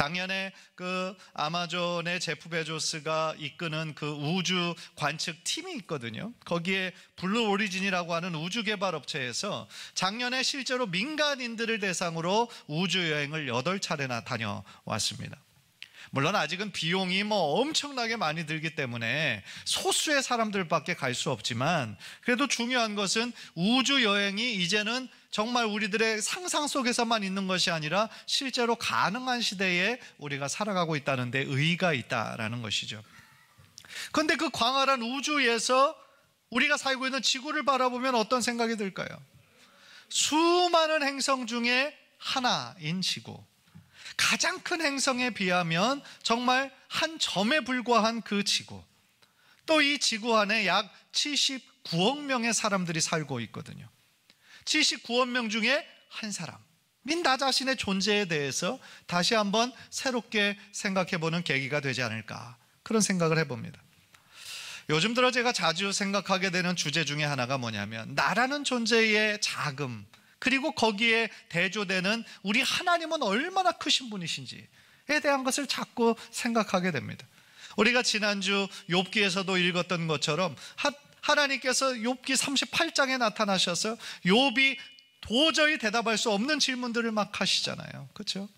작년에 그 아마존의 제프 베조스가 이끄는 그 우주 관측 팀이 있거든요. 거기에 블루 오리진이라고 하는 우주 개발 업체에서 작년에 실제로 민간인들을 대상으로 우주 여행을 8차례나 다녀왔습니다. 물론 아직은 비용이 엄청나게 많이 들기 때문에 소수의 사람들밖에 갈 수 없지만, 그래도 중요한 것은 우주 여행이 이제는 정말 우리들의 상상 속에서만 있는 것이 아니라 실제로 가능한 시대에 우리가 살아가고 있다는 데 의의가 있다라는 것이죠. 그런데 그 광활한 우주에서 우리가 살고 있는 지구를 바라보면 어떤 생각이 들까요? 수많은 행성 중에 하나인 지구, 가장 큰 행성에 비하면 정말 한 점에 불과한 그 지구, 또 이 지구 안에 약 79억 명의 사람들이 살고 있거든요. 79억 명 중에 한 사람인 나 자신의 존재에 대해서 다시 한번 새롭게 생각해보는 계기가 되지 않을까, 그런 생각을 해봅니다. 요즘 들어 제가 자주 생각하게 되는 주제 중에 하나가 뭐냐면, 나라는 존재의 자금, 그리고 거기에 대조되는 우리 하나님은 얼마나 크신 분이신지에 대한 것을 자꾸 생각하게 됩니다. 우리가 지난주 욥기에서도 읽었던 것처럼 하나님께서 욥기 38장에 나타나셔서 욥이 도저히 대답할 수 없는 질문들을 막 하시잖아요. 그렇죠?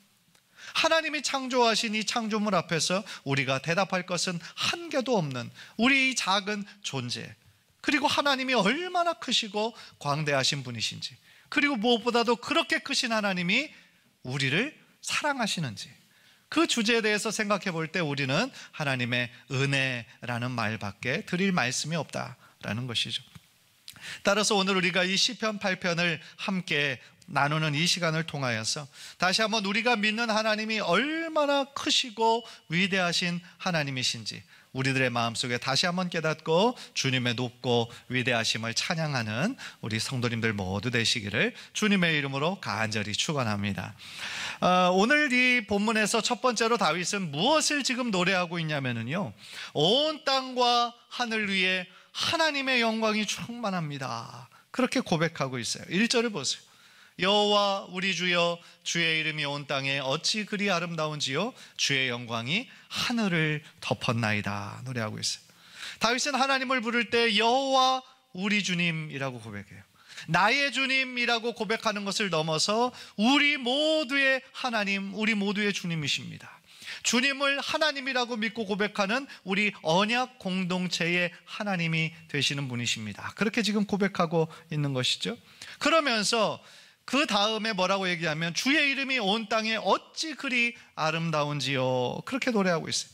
하나님이 창조하신 이 창조물 앞에서 우리가 대답할 것은 한 개도 없는 우리 이 작은 존재, 그리고 하나님이 얼마나 크시고 광대하신 분이신지, 그리고 무엇보다도 그렇게 크신 하나님이 우리를 사랑하시는지, 그 주제에 대해서 생각해 볼 때 우리는 하나님의 은혜라는 말밖에 드릴 말씀이 없다라는 것이죠. 따라서 오늘 우리가 이 시편 8편을 함께 나누는 이 시간을 통하여서 다시 한번 우리가 믿는 하나님이 얼마나 크시고 위대하신 하나님이신지 우리들의 마음속에 다시 한번 깨닫고 주님의 높고 위대하심을 찬양하는 우리 성도님들 모두 되시기를 주님의 이름으로 간절히 축원합니다. 오늘 이 본문에서 첫 번째로 다윗은 무엇을 지금 노래하고 있냐면요, 온 땅과 하늘 위에 하나님의 영광이 충만합니다, 그렇게 고백하고 있어요. 1절을 보세요. 여호와 우리 주여, 주의 이름이 온 땅에 어찌 그리 아름다운지요, 주의 영광이 하늘을 덮었나이다 노래하고 있어요. 다윗은 하나님을 부를 때 여호와 우리 주님이라고 고백해요. 나의 주님이라고 고백하는 것을 넘어서 우리 모두의 하나님, 우리 모두의 주님이십니다. 주님을 하나님이라고 믿고 고백하는 우리 언약 공동체의 하나님이 되시는 분이십니다, 그렇게 지금 고백하고 있는 것이죠. 그러면서 그 다음에 뭐라고 얘기하면, 주의 이름이 온 땅에 어찌 그리 아름다운지요, 그렇게 노래하고 있어요.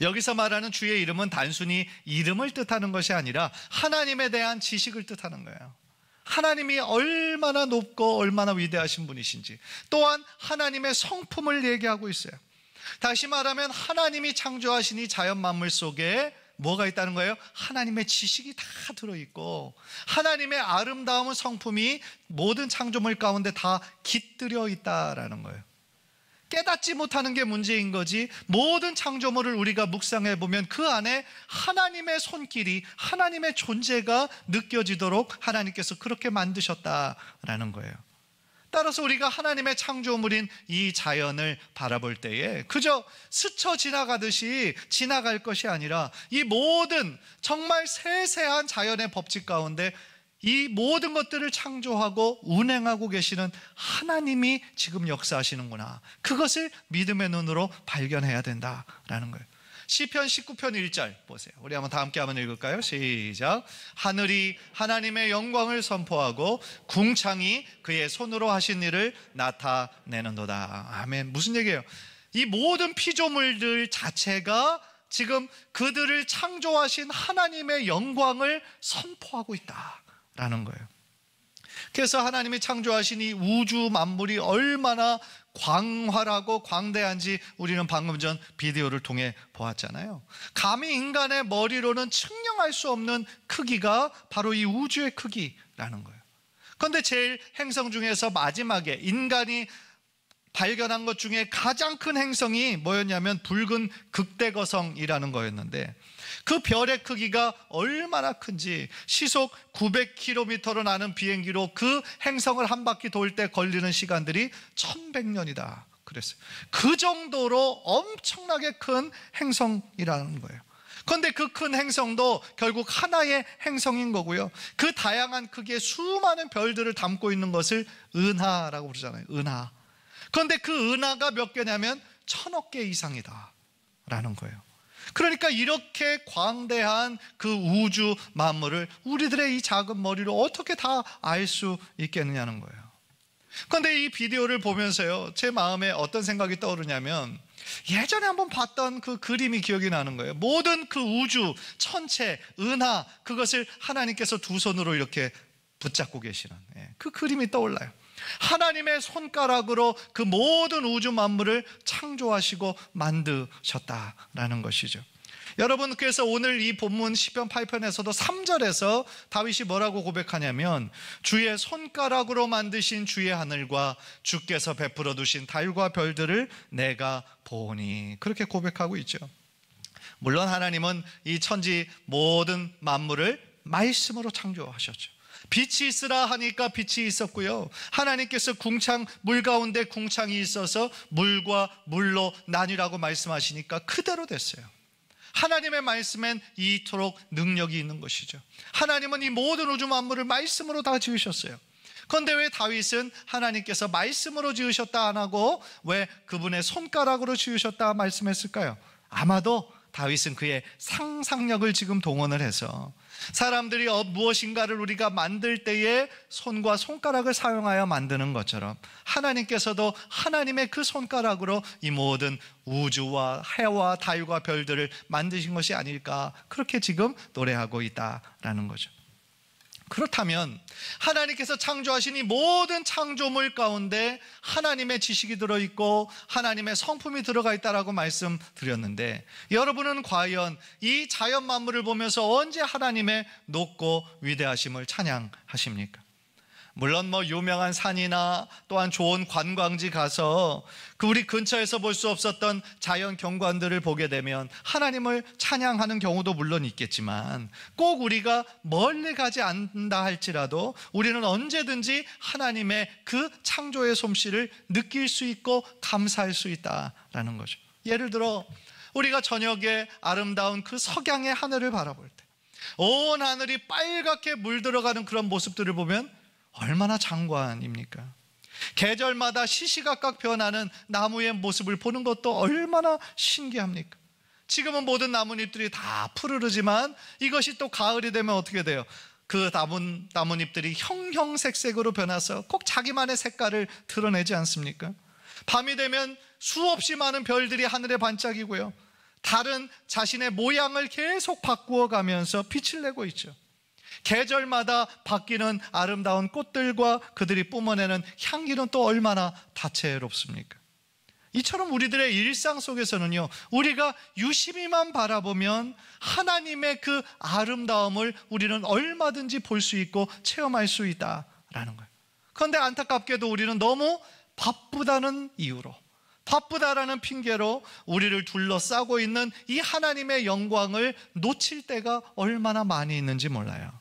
여기서 말하는 주의 이름은 단순히 이름을 뜻하는 것이 아니라 하나님에 대한 지식을 뜻하는 거예요. 하나님이 얼마나 높고 얼마나 위대하신 분이신지, 또한 하나님의 성품을 얘기하고 있어요. 다시 말하면 하나님이 창조하신 이 자연 만물 속에 뭐가 있다는 거예요? 하나님의 지식이 다 들어있고 하나님의 아름다운 성품이 모든 창조물 가운데 다 깃들여 있다라는 거예요. 깨닫지 못하는 게 문제인 거지, 모든 창조물을 우리가 묵상해 보면 그 안에 하나님의 손길이, 하나님의 존재가 느껴지도록 하나님께서 그렇게 만드셨다라는 거예요. 따라서 우리가 하나님의 창조물인 이 자연을 바라볼 때에 그저 스쳐 지나가듯이 지나갈 것이 아니라 이 모든 정말 세세한 자연의 법칙 가운데 이 모든 것들을 창조하고 운행하고 계시는 하나님이 지금 역사하시는구나, 그것을 믿음의 눈으로 발견해야 된다라는 거예요. 시편 19편 1절 보세요. 우리 한번 다 함께 한번 읽을까요? 시작. 하늘이 하나님의 영광을 선포하고 궁창이 그의 손으로 하신 일을 나타내는도다. 아멘. 무슨 얘기예요? 이 모든 피조물들 자체가 지금 그들을 창조하신 하나님의 영광을 선포하고 있다라는 거예요. 그래서 하나님이 창조하신 이 우주 만물이 얼마나 광활하고 광대한지 우리는 방금 전 비디오를 통해 보았잖아요. 감히 인간의 머리로는 측량할 수 없는 크기가 바로 이 우주의 크기라는 거예요. 그런데 제일 행성 중에서 마지막에 인간이 발견한 것 중에 가장 큰 행성이 뭐였냐면 붉은 극대거성이라는 거였는데, 그 별의 크기가 얼마나 큰지 시속 900km로 나는 비행기로 그 행성을 한 바퀴 돌 때 걸리는 시간들이 1100년이다 그랬어요. 그 정도로 엄청나게 큰 행성이라는 거예요. 그런데 그 큰 행성도 결국 하나의 행성인 거고요. 그 다양한 크기의 수많은 별들을 담고 있는 것을 은하라고 부르잖아요. 은하. 그런데 그 은하가 몇 개냐면 1000억 개 이상이다 라는 거예요. 그러니까 이렇게 광대한 그 우주 만물을 우리들의 이 작은 머리로 어떻게 다 알 수 있겠느냐는 거예요. 그런데 이 비디오를 보면서요, 제 마음에 어떤 생각이 떠오르냐면, 예전에 한번 봤던 그 그림이 기억이 나는 거예요. 모든 그 우주, 천체, 은하, 그것을 하나님께서 두 손으로 이렇게 붙잡고 계시는 그 그림이 떠올라요. 하나님의 손가락으로 그 모든 우주 만물을 창조하시고 만드셨다라는 것이죠. 여러분, 그래서 오늘 이 본문 시편 8편에서도 3절에서 다윗이 뭐라고 고백하냐면, 주의 손가락으로 만드신 주의 하늘과 주께서 베풀어 두신 달과 별들을 내가 보니, 그렇게 고백하고 있죠. 물론 하나님은 이 천지 모든 만물을 말씀으로 창조하셨죠. 빛이 있으라 하니까 빛이 있었고요, 하나님께서 궁창, 물 가운데 궁창이 있어서 물과 물로 나뉘라고 말씀하시니까 그대로 됐어요. 하나님의 말씀엔 이토록 능력이 있는 것이죠. 하나님은 이 모든 우주 만물을 말씀으로 다 지으셨어요. 그런데 왜 다윗은 하나님께서 말씀으로 지으셨다 안 하고 왜 그분의 손가락으로 지으셨다 말씀했을까요? 아마도 다윗은 그의 상상력을 지금 동원을 해서, 사람들이 무엇인가를 우리가 만들 때에 손과 손가락을 사용하여 만드는 것처럼 하나님께서도 하나님의 그 손가락으로 이 모든 우주와 해와 달과 별들을 만드신 것이 아닐까, 그렇게 지금 노래하고 있다라는 거죠. 그렇다면 하나님께서 창조하신 이 모든 창조물 가운데 하나님의 지식이 들어있고 하나님의 성품이 들어가 있다라고 말씀드렸는데, 여러분은 과연 이 자연 만물을 보면서 언제 하나님의 높고 위대하심을 찬양하십니까? 물론 유명한 산이나 또한 좋은 관광지 가서 그 우리 근처에서 볼 수 없었던 자연 경관들을 보게 되면 하나님을 찬양하는 경우도 물론 있겠지만, 꼭 우리가 멀리 가지 않는다 할지라도 우리는 언제든지 하나님의 그 창조의 솜씨를 느낄 수 있고 감사할 수 있다라는 거죠. 예를 들어 우리가 저녁에 아름다운 그 석양의 하늘을 바라볼 때 온 하늘이 빨갛게 물들어가는 그런 모습들을 보면 얼마나 장관입니까? 계절마다 시시각각 변하는 나무의 모습을 보는 것도 얼마나 신기합니까? 지금은 모든 나뭇잎들이 다 푸르르지만 이것이 또 가을이 되면 어떻게 돼요? 그 나뭇잎들이 형형색색으로 변해서 꼭 자기만의 색깔을 드러내지 않습니까? 밤이 되면 수없이 많은 별들이 하늘에 반짝이고요, 달은 자신의 모양을 계속 바꾸어 가면서 빛을 내고 있죠. 계절마다 바뀌는 아름다운 꽃들과 그들이 뿜어내는 향기는 또 얼마나 다채롭습니까? 이처럼 우리들의 일상 속에서는요, 우리가 유심히만 바라보면 하나님의 그 아름다움을 우리는 얼마든지 볼 수 있고 체험할 수 있다라는 거예요. 그런데 안타깝게도 우리는 너무 바쁘다는 이유로, 바쁘다라는 핑계로 우리를 둘러싸고 있는 이 하나님의 영광을 놓칠 때가 얼마나 많이 있는지 몰라요.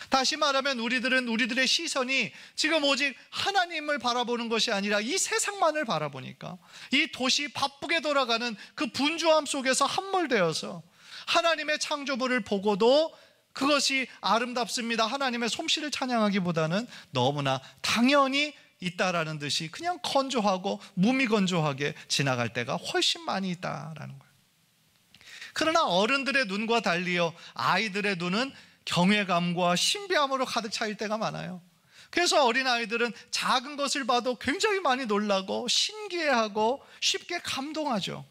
다시 말하면 우리들의 시선이 지금 오직 하나님을 바라보는 것이 아니라 이 세상만을 바라보니까 이 도시 바쁘게 돌아가는 그 분주함 속에서 함몰되어서 하나님의 창조물을 보고도 그것이 아름답습니다, 하나님의 솜씨를 찬양하기보다는 너무나 당연히 있다라는 듯이 그냥 건조하고 무미건조하게 지나갈 때가 훨씬 많이 있다라는 거예요. 그러나 어른들의 눈과 달리요, 아이들의 눈은 경외감과 신비함으로 가득 차일 때가 많아요. 그래서 어린아이들은 작은 것을 봐도 굉장히 많이 놀라고 신기해하고 쉽게 감동하죠.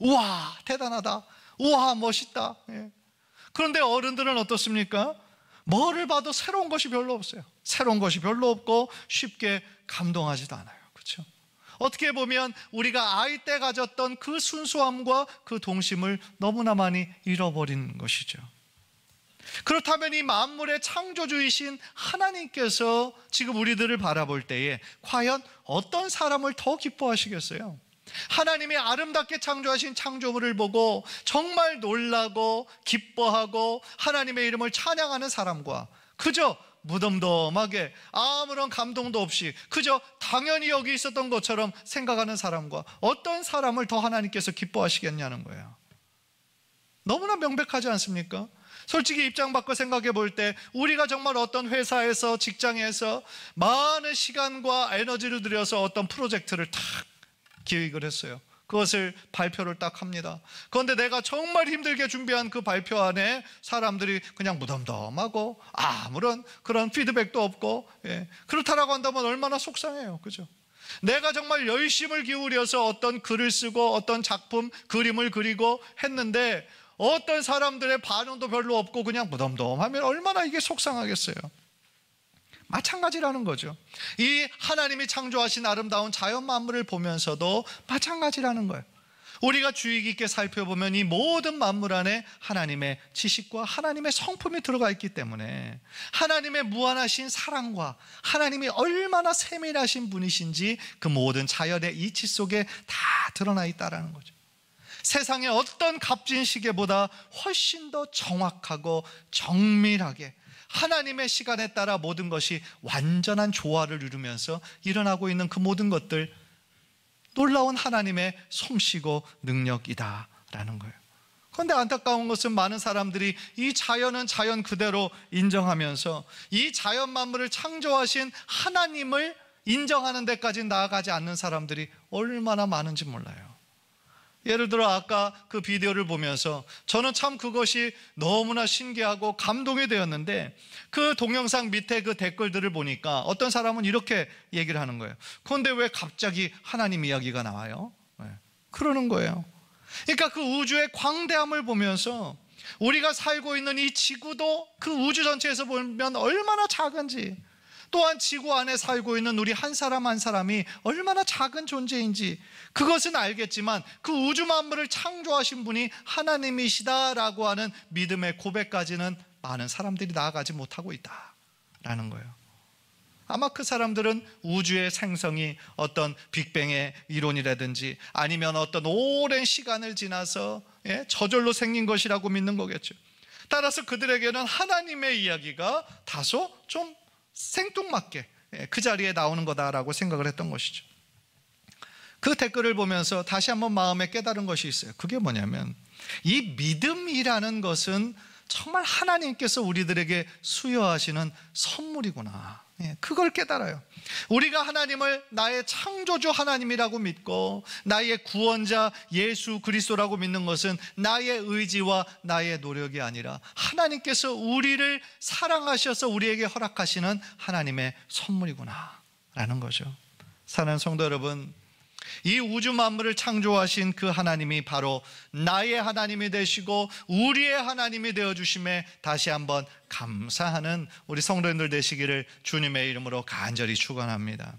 우와, 대단하다, 우와, 멋있다. 그런데 어른들은 어떻습니까? 뭐를 봐도 새로운 것이 별로 없어요. 새로운 것이 별로 없고 쉽게 감동하지도 않아요. 그렇죠? 어떻게 보면 우리가 아이 때 가졌던 그 순수함과 그 동심을 너무나 많이 잃어버린 것이죠. 그렇다면 이 만물의 창조주이신 하나님께서 지금 우리들을 바라볼 때에 과연 어떤 사람을 더 기뻐하시겠어요? 하나님이 아름답게 창조하신 창조물을 보고 정말 놀라고 기뻐하고 하나님의 이름을 찬양하는 사람과 그저 무덤덤하게 아무런 감동도 없이 그저 당연히 여기 있었던 것처럼 생각하는 사람과 어떤 사람을 더 하나님께서 기뻐하시겠냐는 거예요. 너무나 명백하지 않습니까? 솔직히 입장 바꿔 생각해 볼 때 우리가 정말 어떤 회사에서 직장에서 많은 시간과 에너지를 들여서 어떤 프로젝트를 탁 기획을 했어요. 그것을 발표를 딱 합니다. 그런데 내가 정말 힘들게 준비한 그 발표 안에 사람들이 그냥 무덤덤하고 아무런 그런 피드백도 없고, 그렇다라고 한다면 얼마나 속상해요. 그죠? 내가 정말 열심을 기울여서 어떤 글을 쓰고 어떤 작품, 그림을 그리고 했는데 어떤 사람들의 반응도 별로 없고 그냥 무덤덤하면 얼마나 이게 속상하겠어요. 마찬가지라는 거죠. 이 하나님이 창조하신 아름다운 자연 만물을 보면서도 마찬가지라는 거예요. 우리가 주의 깊게 살펴보면 이 모든 만물 안에 하나님의 지식과 하나님의 성품이 들어가 있기 때문에 하나님의 무한하신 사랑과 하나님이 얼마나 세밀하신 분이신지 그 모든 자연의 이치 속에 다 드러나 있다는 거죠. 세상의 어떤 값진 시계보다 훨씬 더 정확하고 정밀하게 하나님의 시간에 따라 모든 것이 완전한 조화를 이루면서 일어나고 있는 그 모든 것들, 놀라운 하나님의 솜씨고 능력이다라는 거예요. 그런데 안타까운 것은 많은 사람들이 이 자연은 자연 그대로 인정하면서 이 자연 만물을 창조하신 하나님을 인정하는 데까지 나아가지 않는 사람들이 얼마나 많은지 몰라요. 예를 들어 아까 그 비디오를 보면서 저는 참 그것이 너무나 신기하고 감동이 되었는데 그 동영상 밑에 그 댓글들을 보니까 어떤 사람은 이렇게 얘기를 하는 거예요. 그런데 왜 갑자기 하나님 이야기가 나와요? 그러는 거예요. 그러니까 그 우주의 광대함을 보면서 우리가 살고 있는 이 지구도 그 우주 전체에서 보면 얼마나 작은지, 또한 지구 안에 살고 있는 우리 한 사람 한 사람이 얼마나 작은 존재인지 그것은 알겠지만 그 우주 만물을 창조하신 분이 하나님이시다라고 하는 믿음의 고백까지는 많은 사람들이 나아가지 못하고 있다라는 거예요. 아마 그 사람들은 우주의 생성이 어떤 빅뱅의 이론이라든지 아니면 어떤 오랜 시간을 지나서 저절로 생긴 것이라고 믿는 거겠죠. 따라서 그들에게는 하나님의 이야기가 다소 좀 생뚱맞게 그 자리에 나오는 거다라고 생각을 했던 것이죠. 그 댓글을 보면서 다시 한번 마음에 깨달은 것이 있어요. 그게 뭐냐면 이 믿음이라는 것은 정말 하나님께서 우리들에게 수여하시는 선물이구나. 그걸 깨달아요. 우리가 하나님을 나의 창조주 하나님이라고 믿고 나의 구원자 예수 그리스도라고 믿는 것은 나의 의지와 나의 노력이 아니라 하나님께서 우리를 사랑하셔서 우리에게 허락하시는 하나님의 선물이구나 라는 거죠. 사랑하는 성도 여러분, 이 우주 만물을 창조하신 그 하나님이 바로 나의 하나님이 되시고 우리의 하나님이 되어주심에 다시 한번 감사하는 우리 성도님들 되시기를 주님의 이름으로 간절히 축원합니다.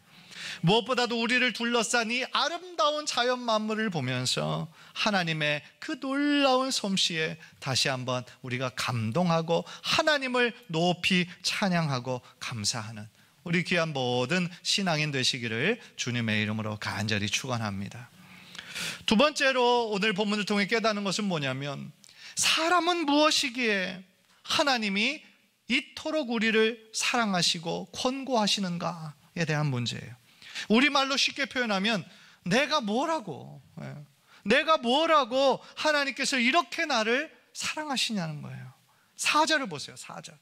무엇보다도 우리를 둘러싼 이 아름다운 자연 만물을 보면서 하나님의 그 놀라운 솜씨에 다시 한번 우리가 감동하고 하나님을 높이 찬양하고 감사하는 우리 귀한 모든 신앙인 되시기를 주님의 이름으로 간절히 축원합니다. 두 번째로 오늘 본문을 통해 깨닫는 것은 뭐냐면 사람은 무엇이기에 하나님이 이토록 우리를 사랑하시고 권고하시는가에 대한 문제예요. 우리말로 쉽게 표현하면 내가 뭐라고 하나님께서 이렇게 나를 사랑하시냐는 거예요. 4절을 보세요. 4절.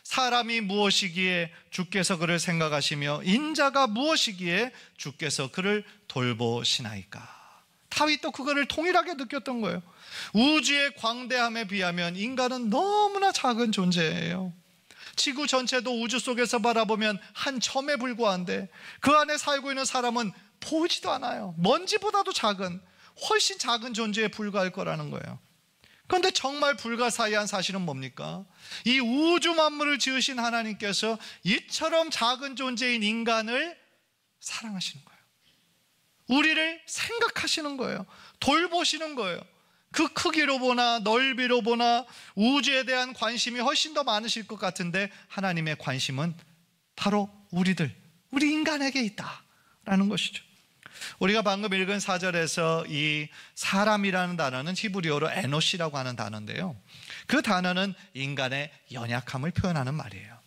사람이 무엇이기에 주께서 그를 생각하시며 인자가 무엇이기에 주께서 그를 돌보시나이까. 다윗도 그거를 동일하게 느꼈던 거예요. 우주의 광대함에 비하면 인간은 너무나 작은 존재예요. 지구 전체도 우주 속에서 바라보면 한 점에 불과한데 그 안에 살고 있는 사람은 보이지도 않아요. 먼지보다도 작은, 훨씬 작은 존재에 불과할 거라는 거예요. 그런데 정말 불가사의한 사실은 뭡니까? 이 우주 만물을 지으신 하나님께서 이처럼 작은 존재인 인간을 사랑하시는 거예요. 우리를 생각하시는 거예요. 돌보시는 거예요. 그 크기로 보나 넓이로 보나 우주에 대한 관심이 훨씬 더 많으실 것 같은데 하나님의 관심은 바로 우리 인간에게 있다라는 것이죠. 우리가 방금 읽은 4절에서 이 사람이라는 단어는 히브리어로 에노시라고 하는 단어인데요, 그 단어는 인간의 연약함을 표현하는 말이에요.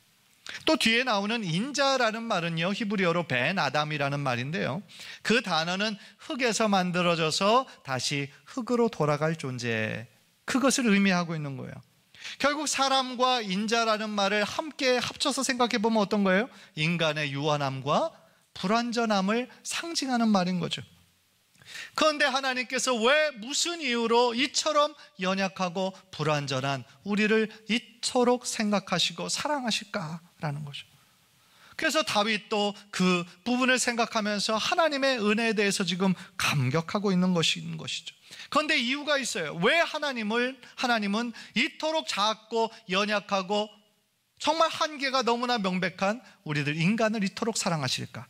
또 뒤에 나오는 인자라는 말은요, 히브리어로 벤 아담이라는 말인데요, 그 단어는 흙에서 만들어져서 다시 흙으로 돌아갈 존재, 그것을 의미하고 있는 거예요. 결국 사람과 인자라는 말을 함께 합쳐서 생각해 보면 어떤 거예요? 인간의 유한함과 불완전함을 상징하는 말인 거죠. 그런데 하나님께서 왜 무슨 이유로 이처럼 연약하고 불완전한 우리를 이토록 생각하시고 사랑하실까라는 거죠. 그래서 다윗도 그 부분을 생각하면서 하나님의 은혜에 대해서 지금 감격하고 있는 것이죠. 그런데 이유가 있어요. 왜 하나님은 이토록 작고 연약하고 정말 한계가 너무나 명백한 우리들 인간을 이토록 사랑하실까?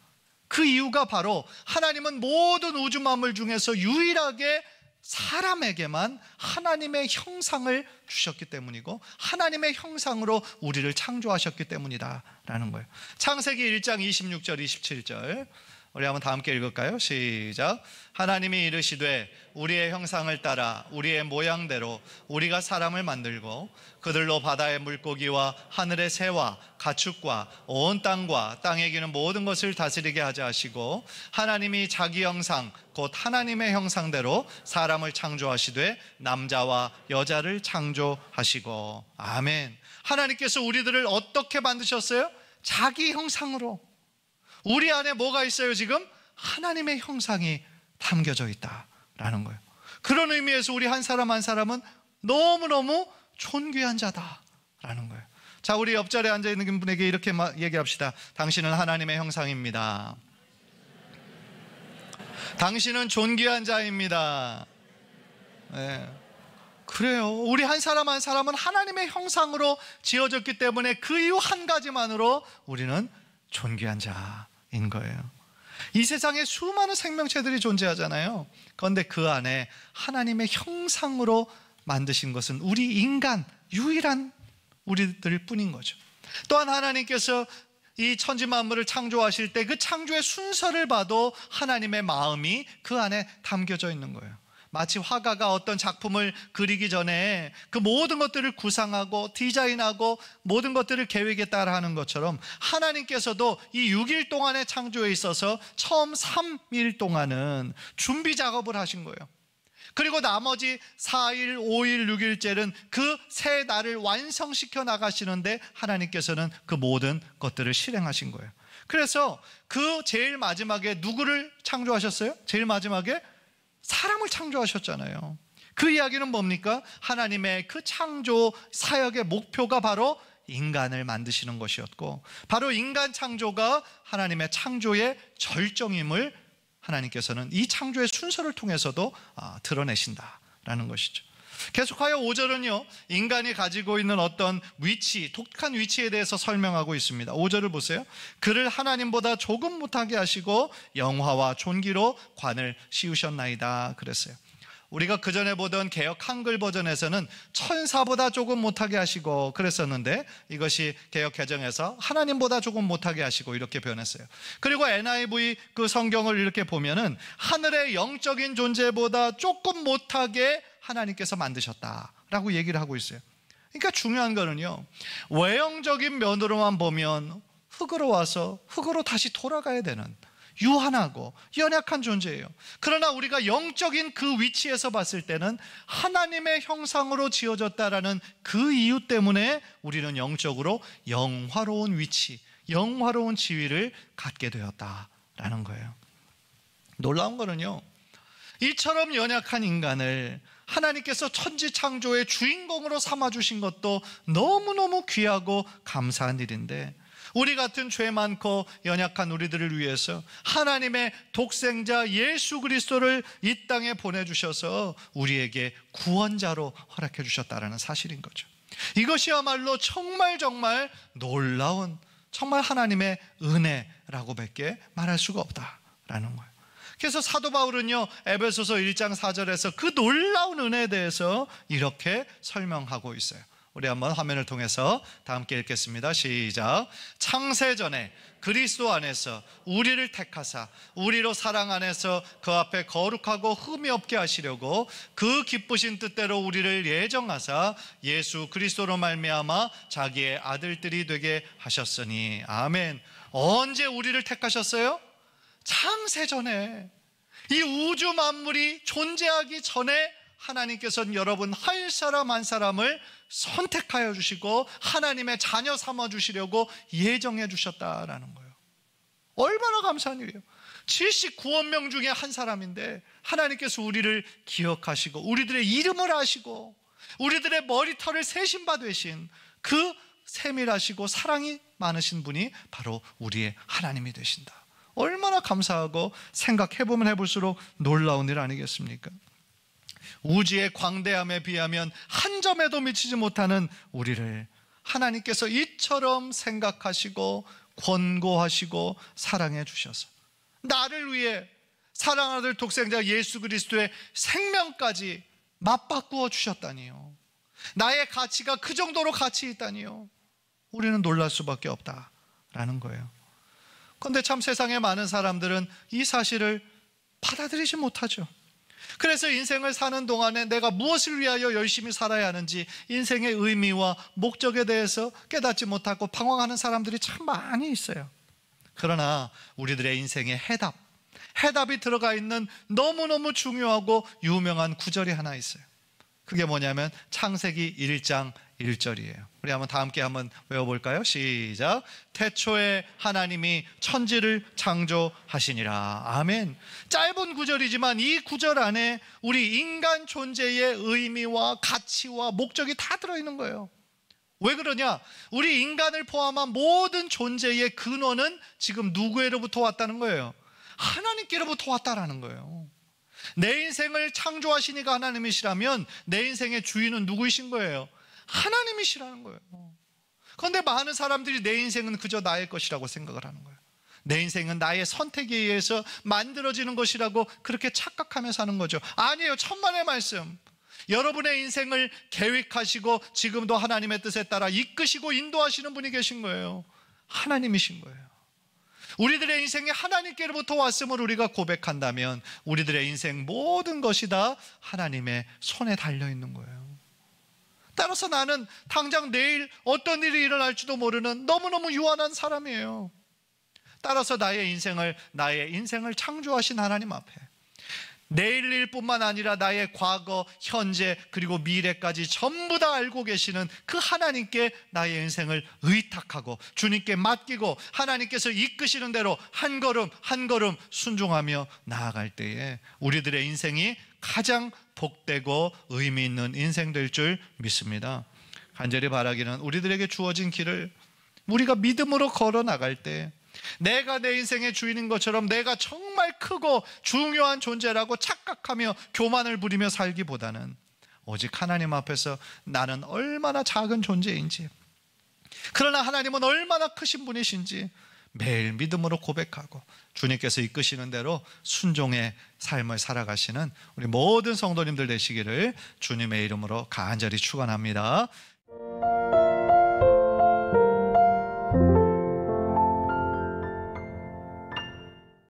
그 이유가 바로 하나님은 모든 우주 만물 중에서 유일하게 사람에게만 하나님의 형상을 주셨기 때문이고 하나님의 형상으로 우리를 창조하셨기 때문이다라는 거예요. 창세기 1장 26절 27절 우리 한번 다 함께 읽을까요? 시작. 하나님이 이르시되 우리의 형상을 따라 우리의 모양대로 우리가 사람을 만들고 그들로 바다의 물고기와 하늘의 새와 가축과 온 땅과 땅에 기는 모든 것을 다스리게 하자 하시고 하나님이 자기 형상 곧 하나님의 형상대로 사람을 창조하시되 남자와 여자를 창조하시고. 아멘. 하나님께서 우리들을 어떻게 만드셨어요? 자기 형상으로. 우리 안에 뭐가 있어요 지금? 하나님의 형상이 담겨져 있다라는 거예요. 그런 의미에서 우리 한 사람 한 사람은 너무너무 존귀한 자다라는 거예요. 자, 우리 옆자리에 앉아있는 분에게 이렇게 얘기합시다. 당신은 하나님의 형상입니다. 당신은 존귀한 자입니다. 네. 그래요. 우리 한 사람 한 사람은 하나님의 형상으로 지어졌기 때문에 그 이유 한 가지만으로 우리는 존귀한 자인 거예요. 이 세상에 수많은 생명체들이 존재하잖아요. 그런데 그 안에 하나님의 형상으로 만드신 것은 우리 인간 유일한 우리들 뿐인 거죠. 또한 하나님께서 이 천지 만물을 창조하실 때 그 창조의 순서를 봐도 하나님의 마음이 그 안에 담겨져 있는 거예요. 마치 화가가 어떤 작품을 그리기 전에 그 모든 것들을 구상하고 디자인하고 모든 것들을 계획에 따라 하는 것처럼 하나님께서도 이 6일 동안의 창조에 있어서 처음 3일 동안은 준비 작업을 하신 거예요. 그리고 나머지 4일, 5일, 6일째는 그 새 날을 완성시켜 나가시는데 하나님께서는 그 모든 것들을 실행하신 거예요. 그래서 그 제일 마지막에 누구를 창조하셨어요? 제일 마지막에 사람을 창조하셨잖아요. 그 이야기는 뭡니까? 하나님의 그 창조 사역의 목표가 바로 인간을 만드시는 것이었고 바로 인간 창조가 하나님의 창조의 절정임을 하나님께서는 이 창조의 순서를 통해서도 드러내신다라는 것이죠. 계속하여 5절은요 인간이 가지고 있는 어떤 위치, 독특한 위치에 대해서 설명하고 있습니다. 5절을 보세요. 그를 하나님보다 조금 못하게 하시고 영화와 존귀로 관을 씌우셨나이다 그랬어요. 우리가 그 전에 보던 개역 한글 버전에서는 천사보다 조금 못하게 하시고 그랬었는데 이것이 개역 개정에서 하나님보다 조금 못하게 하시고 이렇게 표현했어요. 그리고 NIV 그 성경을 이렇게 보면은 하늘의 영적인 존재보다 조금 못하게 하나님께서 만드셨다라고 얘기를 하고 있어요. 그러니까 중요한 거는요 외형적인 면으로만 보면 흙으로 와서 흙으로 다시 돌아가야 되는 유한하고 연약한 존재예요. 그러나 우리가 영적인 그 위치에서 봤을 때는 하나님의 형상으로 지어졌다라는 그 이유 때문에 우리는 영적으로 영화로운 위치, 영화로운 지위를 갖게 되었다라는 거예요. 놀라운 거는요 이처럼 연약한 인간을 하나님께서 천지 창조의 주인공으로 삼아주신 것도 너무너무 귀하고 감사한 일인데 우리 같은 죄 많고 연약한 우리들을 위해서 하나님의 독생자 예수 그리스도를 이 땅에 보내주셔서 우리에게 구원자로 허락해 주셨다는 사실인 거죠. 이것이야말로 정말 놀라운 정말 하나님의 은혜라고밖에 말할 수가 없다라는 거예요. 그래서 사도 바울은요 에베소서 1장 4절에서 그 놀라운 은혜에 대해서 이렇게 설명하고 있어요. 우리 한번 화면을 통해서 다 함께 읽겠습니다. 시작. 창세전에 그리스도 안에서 우리를 택하사 우리로 사랑 안에서 그 앞에 거룩하고 흠이 없게 하시려고 그 기쁘신 뜻대로 우리를 예정하사 예수 그리스도로 말미암아 자기의 아들들이 되게 하셨으니. 아멘. 언제 우리를 택하셨어요? 창세전에. 이 우주 만물이 존재하기 전에 하나님께서는 여러분 한 사람 한 사람을 선택하여 주시고 하나님의 자녀 삼아 주시려고 예정해 주셨다라는 거예요. 얼마나 감사한 일이에요. 79억 명 중에 한 사람인데 하나님께서 우리를 기억하시고 우리들의 이름을 아시고 우리들의 머리털을 세신 바 되신 그 세밀하시고 사랑이 많으신 분이 바로 우리의 하나님이 되신다. 얼마나 감사하고 생각해보면 해볼수록 놀라운 일 아니겠습니까? 우주의 광대함에 비하면 한 점에도 미치지 못하는 우리를 하나님께서 이처럼 생각하시고 권고하시고 사랑해 주셔서 나를 위해 사랑하는 아들 독생자 예수 그리스도의 생명까지 맞바꾸어 주셨다니요. 나의 가치가 그 정도로 가치 있다니요. 우리는 놀랄 수밖에 없다라는 거예요. 그런데 참 세상에 많은 사람들은 이 사실을 받아들이지 못하죠. 그래서 인생을 사는 동안에 내가 무엇을 위하여 열심히 살아야 하는지 인생의 의미와 목적에 대해서 깨닫지 못하고 방황하는 사람들이 참 많이 있어요. 그러나 우리들의 인생의 해답이 들어가 있는 너무너무 중요하고 유명한 구절이 하나 있어요. 그게 뭐냐면 창세기 1장 1절이에요. 우리 한번 다 함께 한번 외워볼까요? 시작. 태초에 하나님이 천지를 창조하시니라. 아멘. 짧은 구절이지만 이 구절 안에 우리 인간 존재의 의미와 가치와 목적이 다 들어있는 거예요. 왜 그러냐? 우리 인간을 포함한 모든 존재의 근원은 지금 누구로부터 왔다는 거예요? 하나님께로부터 왔다라는 거예요. 내 인생을 창조하시니까 하나님이시라면 내 인생의 주인은 누구이신 거예요? 하나님이시라는 거예요. 그런데 많은 사람들이 내 인생은 그저 나의 것이라고 생각을 하는 거예요. 내 인생은 나의 선택에 의해서 만들어지는 것이라고 그렇게 착각하며 사는 거죠. 아니에요. 천만의 말씀. 여러분의 인생을 계획하시고 지금도 하나님의 뜻에 따라 이끄시고 인도하시는 분이 계신 거예요. 하나님이신 거예요. 우리들의 인생이 하나님께로부터 왔음을 우리가 고백한다면 우리들의 인생 모든 것이 다 하나님의 손에 달려있는 거예요. 따라서 나는 당장 내일 어떤 일이 일어날지도 모르는 너무너무 유한한 사람이에요. 따라서 나의 인생을 창조하신 하나님 앞에 내일 일뿐만 아니라 나의 과거, 현재 그리고 미래까지 전부 다 알고 계시는 그 하나님께 나의 인생을 의탁하고 주님께 맡기고 하나님께서 이끄시는 대로 한 걸음 한 걸음 순종하며 나아갈 때에 우리들의 인생이 가장 복되고 의미 있는 인생 될 줄 믿습니다. 간절히 바라기는 우리들에게 주어진 길을 우리가 믿음으로 걸어 나갈 때 내가 내 인생의 주인인 것처럼 내가 정말 크고 중요한 존재라고 착각하며 교만을 부리며 살기보다는 오직 하나님 앞에서 나는 얼마나 작은 존재인지, 그러나 하나님은 얼마나 크신 분이신지 매일 믿음으로 고백하고 주님께서 이끄시는 대로 순종의 삶을 살아가시는 우리 모든 성도님들 되시기를 주님의 이름으로 간절히 축원합니다.